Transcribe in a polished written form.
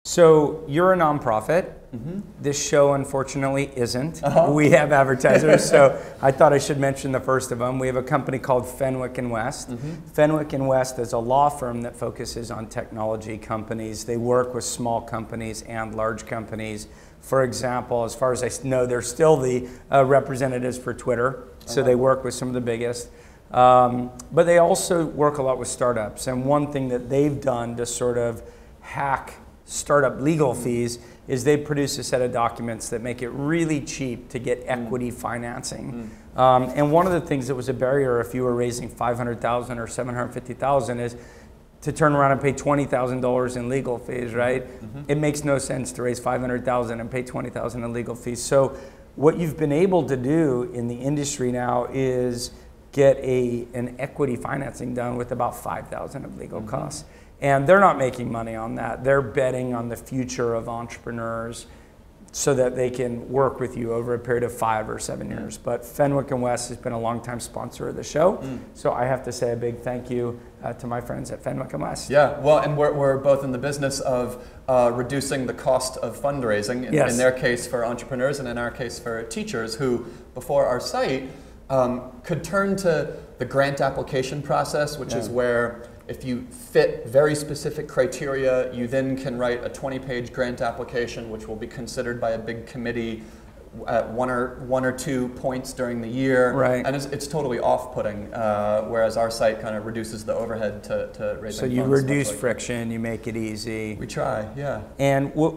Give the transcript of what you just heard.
So you're a nonprofit. This show, unfortunately, isn't. We have advertisers, so I thought I should mention the first of them. We have a company called Fenwick & West. Fenwick & West is a law firm that focuses on technology companies. They work with small companies and large companies. For example, as far as I know, they're still the representatives for Twitter, so they work with some of the biggest. But they also work a lot with startups, and one thing that they've done to sort of hack startup legal fees is they produce a set of documents that make it really cheap to get equity financing. And one of the things that was a barrier if you were raising $500,000 or $750,000 is to turn around and pay $20,000 in legal fees, right? It makes no sense to raise $500,000 and pay $20,000 in legal fees. So what you've been able to do in the industry now is get an equity financing done with about $5,000 of legal costs. And they're not making money on that. They're betting on the future of entrepreneurs so that they can work with you over a period of 5 or 7 years. But Fenwick & West has been a longtime sponsor of the show. So I have to say a big thank you to my friends at Fenwick & West. Yeah, well, and we're both in the business of reducing the cost of fundraising, in their case for entrepreneurs and in our case for teachers who, before our site, could turn to the grant application process, which is where if you fit very specific criteria, you then can write a 20-page grant application, which will be considered by a big committee at one or 2 points during the year. Right. And it's totally off-putting, whereas our site kind of reduces the overhead to raise funds. So you reduce friction, you make it easy. We try, yeah. And we're